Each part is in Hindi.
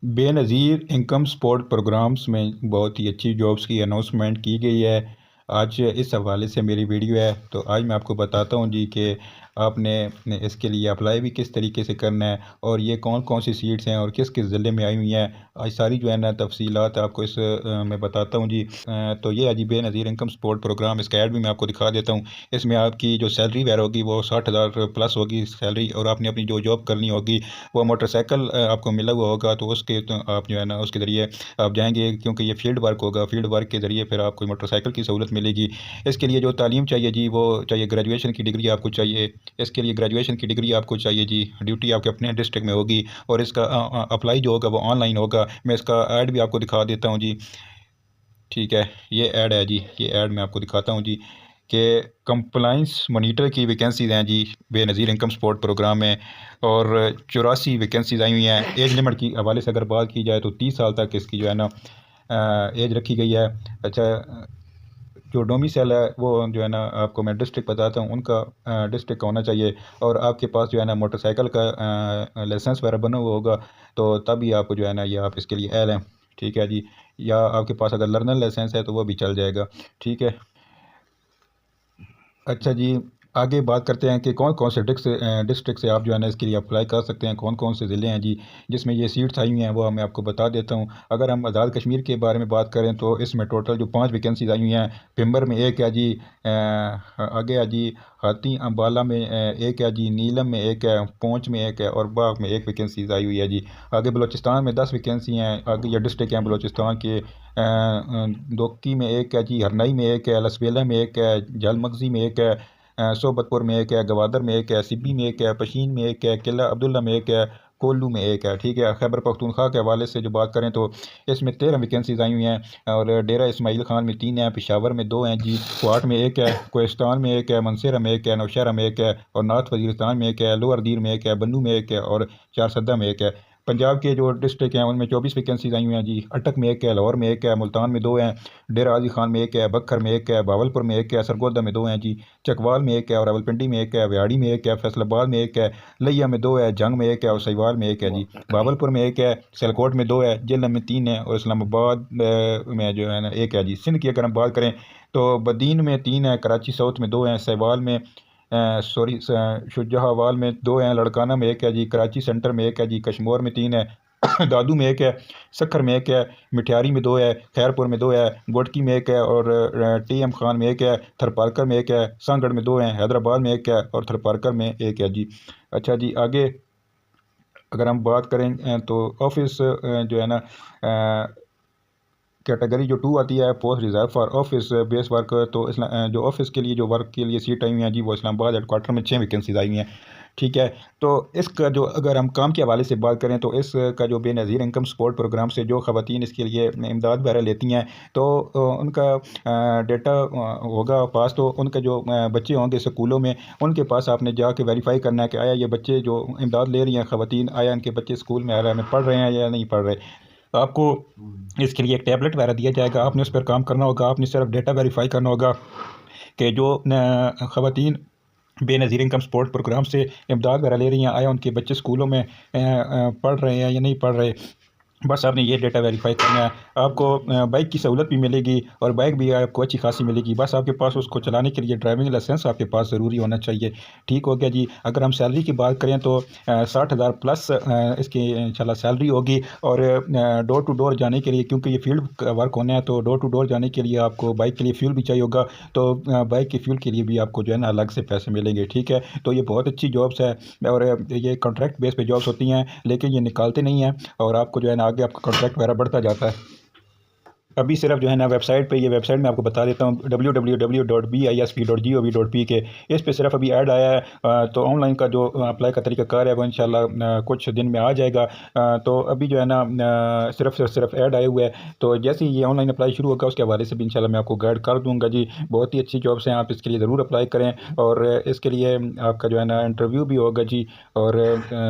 बेनज़ीर इनकम सपोर्ट प्रोग्राम्स में बहुत ही अच्छी जॉब्स की अनाउंसमेंट की गई है। आज इस हवाले से मेरी वीडियो है, तो आज मैं आपको बताता हूँ जी कि आपने इसके लिए अप्लाई भी किस तरीके से करना है और ये कौन कौन सी सीट्स हैं और किस किस ज़िले में आई हुई हैं। आज सारी जो है ना तफसीलात आपको इस मैं बताता हूँ जी। तो ये है जी बेनज़ीर इनकम सपोर्ट प्रोग्राम। इसका ऐड भी मैं आपको दिखा देता हूँ। इसमें आपकी जो सैलरी वगैरह होगी वो 60,000 प्लस होगी सैलरी, और आपने अपनी जो जॉब करनी होगी वो मोटरसाइकिल आपको मिला हुआ होगा, तो उसके तो आप जो है ना उसके ज़रिए आप जाएंगे, क्योंकि ये फील्ड वर्क होगा। फील्ड वर्क के ज़रिए फिर आपको मोटरसाइकिल की सहूलत मिलेगी। इसके लिए जो तालीम चाहिए जी वो चाहिए ग्रेजुएशन की डिग्री आपको चाहिए। इसके लिए ग्रेजुएशन की डिग्री आपको चाहिए जी। ड्यूटी आपके अपने डिस्ट्रिक्ट में होगी और इसका अप्लाई जो होगा वो ऑनलाइन होगा। मैं इसका ऐड भी आपको दिखा देता हूँ जी। ठीक है, ये ऐड है जी। ये ऐड मैं आपको दिखाता हूँ जी कि कंप्लाइंस मॉनिटर की वैकेंसीज़ हैं जी बेनज़ीर इनकम सपोर्ट प्रोग्राम में, और 84 वैकेंसीज आई हुई हैं। एज लिमिट की हवाले से अगर बात की जाए तो 30 साल तक इसकी जो है ना एज रखी गई है। अच्छा, जो डोमिसाइल है वो जो है ना आपको मैं डिस्ट्रिक्ट बताता हूँ, उनका डिस्ट्रिक्ट का होना चाहिए, और आपके पास जो है ना मोटरसाइकिल का लाइसेंस वगैरह बना हुआ होगा, तो तभी आपको जो है ना ये आप इसके लिए एल हैं। ठीक है जी। या आपके पास अगर लर्नर लाइसेंस है तो वो भी चल जाएगा। ठीक है। अच्छा जी, आगे बात करते हैं कि कौन कौन से डिस्ट्रिक्ट से आप जो है ना इसके लिए अप्लाई कर सकते हैं, कौन कौन से ज़िले हैं जी जिसमें ये सीट्स आई हुई हैं, वो मैं आपको बता देता हूँ। अगर हम आज़ाद कश्मीर के बारे में बात करें तो इसमें टोटल जो 5 वैकेंसीज आई हुई हैं। पिंबर में एक है जी, आगे है जी हाथी अम्बाला में एक है जी, नीलम में एक है, पूंछ में एक है, और बाग में एक वैकेंसीज आई हुई है जी। आगे बलूचिस्तान में 10 वैकेंसी हैं। आगे ये डिस्ट्रिक्ट हैं बलूचिस्तान के। दोक्की में एक है जी, हरनाई में एक है, लसबेला में एक है, जलमगजी में एक है, सोबतपुर में एक है, गवादर में एक है, सिब्बी में एक है, पशीन में एक है, किला अब्दुल्ला में एक है, कोल्लू में एक है। ठीक है। खैबर पख्तूनख्वा के हवाले से जो बात करें तो इसमें 13 वैकेंसीज आई हुई हैं, और डेरा इस्माइल खान में 3 हैं, पेशावर में 2 हैं जी, क्वाट में एक है, कोहिस्तान में एक है, मनसेरा में एक है, नौशहरा में एक है, और नार्थ वजीरस्तान में एक है, लोअर दीर में एक है, बन्नू में एक है, और चारसद्दा में एक है। पंजाब के जो डिस्ट्रिक्ट हैं उनमें 24 वैकेंसीज आई हुई हैं जी। अटक में एक है, लाहौर में एक है, मुल्तान में 2 हैं, डेरा गाजी खान में एक है, बखर में एक है, भावलपुर में एक है, सरगोदा में 2 हैं जी, चकवाल में एक है, और रावलपिंडी में एक है, व्याड़ी में एक है, फैसलाबाद में एक है, लिया में 2 है, जंग में एक है, और सहीवाल में एक है जी। भावलपुर में एक है, सियालकोट में 2 है, जिला में 3 है, और इस्लामाबाद में जो है ना एक है जी। सिंध की अगर हम बात करें तो बदीन में 3 है, कराची साउथ में 2 हैं, सहीवाल में सॉरी शुजाहावाल में 2 हैं, लड़काना में एक है जी, कराची सेंटर में एक है जी, कश्मोर में 3 है, दादू में एक है, सखर में एक है, मिठियारी में 2 है, खैरपुर में 2 है, गोटकी में एक है, और टी एम खान में एक है, थरपारकर में एक है, सांगड़ में 2 हैं, हैदराबाद में एक है, और थरपारकर में एक है जी। अच्छा जी, आगे अगर हम बात करें तो ऑफिस जो है ना कैटेगरी जो 2 आती है, post reserve for office base work, तो जो ऑफिस के लिए जो वर्क के लिए सीट आई हुई हैं जी वो इस्लामाबाद हेडक्वार्टर में 6 वैकेंसीज आई हुई हैं। ठीक है। तो इसका जो अगर हम काम के हवाले से बात करें तो इसका जो बेनज़ीर इनकम सपोर्ट प्रोग्राम से जो ख़वातीन इसके लिए इमदाद वगैरह लेती हैं, तो उनका डेटा होगा पास, तो उनके जो बच्चे होंगे स्कूलों में, उनके पास आपने जाके वेरीफाई करना है कि आया ये बच्चे जो इमदाद ले रही हैं ख़वातीन, आया इनके बच्चे स्कूल में आ रहे हैं, पढ़ रहे हैं या नहीं पढ़ रहे। आपको इसके लिए एक टैबलेट वगैरह दिया जाएगा, आपने उस पर काम करना होगा। आपने सिर्फ डेटा वेरीफाई करना होगा कि जो ख़वातीन बेनज़ीर इनकम सपोर्ट प्रोग्राम से इमदाद वगैरह ले रही हैं, आया उनके बच्चे स्कूलों में पढ़ रहे हैं या नहीं पढ़ रहे। बस आपने ये डेटा वेरीफाई करना है। आपको बाइक की सहूलत भी मिलेगी, और बाइक भी आपको अच्छी खासी मिलेगी। बस आपके पास उसको चलाने के लिए ड्राइविंग लाइसेंस आपके पास ज़रूरी होना चाहिए। ठीक हो गया जी। अगर हम सैलरी की बात करें तो 60,000 प्लस इसकी इंशाल्लाह सैलरी होगी, और डोर टू डोर जाने के लिए, क्योंकि ये फील्ड का वर्क होना है, तो डोर टू डोर जाने के लिए आपको बाइक के लिए फ्यूल भी चाहिए होगा, तो बाइक के फ्यूल के लिए भी आपको जो है ना अलग से पैसे मिलेंगे। ठीक है। तो ये बहुत अच्छी जॉब्स है, और ये कॉन्ट्रैक्ट बेस पे जॉब्स होती हैं, लेकिन ये निकालते नहीं हैं, और आपको जो है ना आगे आपका कॉन्ट्रैक्ट वगैरह बढ़ता जाता है। अभी सिर्फ जो है ना वेबसाइट पे, ये वेबसाइट मैं आपको बता देता हूँ, www.bisp.gov.p के, इस पे सिर्फ अभी ऐड आया है। तो ऑनलाइन का जो अप्लाई का तरीकाकार है वो इंशाल्लाह कुछ दिन में आ जाएगा। तो अभी जो है ना सिर्फ ऐड आए हुए हैं, तो जैसे ही ये ऑनलाइन अप्लाई शुरू होगा उसके हवाले से भी इंशाल्लाह मैं आपको गाइड कर दूँगा जी। बहुत ही अच्छी जॉब्स हैं, आप इसके लिए ज़रूर अप्लाई करें, और इसके लिए आपका जो है ना इंटरव्यू भी होगा जी, और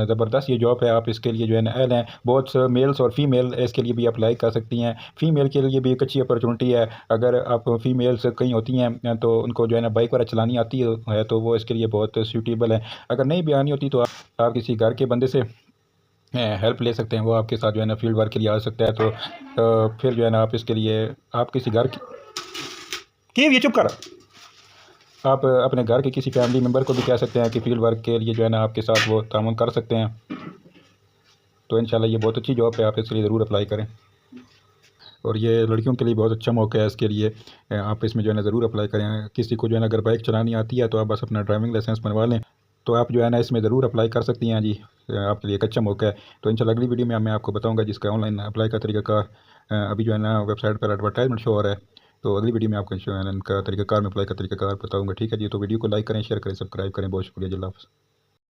ज़बरदस्त ये जॉब है। आप इसके लिए जो है ना एल हैं, बहुत मेल्स और फीमेल इसके लिए भी अप्लाई कर सकती हैं। फ़ीमेल के लिए भी एक अच्छी अपॉर्चुनिटी है। अगर आप फीमेल्स कहीं होती हैं तो उनको जो है ना बाइक वगैरह चलानी आती है, तो वो इसके लिए बहुत सूटेबल है। अगर नहीं भी आनी होती तो आप किसी घर के बंदे से हेल्प ले सकते हैं, वो आपके साथ जो है ना फील्ड वर्क के लिए आ सकता है। तो फिर जो है ना आप इसके लिए आप किसी घर की ये चुप कर, आप अपने घर के किसी फैमिली मेम्बर को भी कह सकते हैं कि फील्ड वर्क के लिए जो है ना आपके साथ वो तामुन कर सकते हैं। तो इंशाल्लाह ये बहुत अच्छी जॉब है, आप इसके लिए ज़रूर अप्लाई करें। और ये लड़कियों के लिए बहुत अच्छा मौका है इसके लिए, आप इसमें जो है ना ज़रूर अप्लाई करें। किसी को जो है ना अगर बाइक चलानी आती है तो आप बस अपना ड्राइविंग लाइसेंस बनवा लें, तो आप जो है ना इसमें ज़रूर अप्लाई कर सकती हैं जी। आपके लिए एक अच्छा मौका है। तो इंशाल्लाह अगली वीडियो में मैं आपको बताऊंगा जिसका ऑनलाइन अप्लाई का तरीकाकार अभी जो है ना वेबसाइट पर एडवर्टाइजमेंट शो हो रहा है। तो अगली वीडियो में आपको जो है ना इनका तरीकाकार में अप्लाई का तरीकाकार बताऊँगा। ठीक है जी, तो वीडियो को लाइक करें, शेयर करें, सब्सक्राइब करें। बहुत शुक्रिया जी, अल्लाह हाफ़िज़।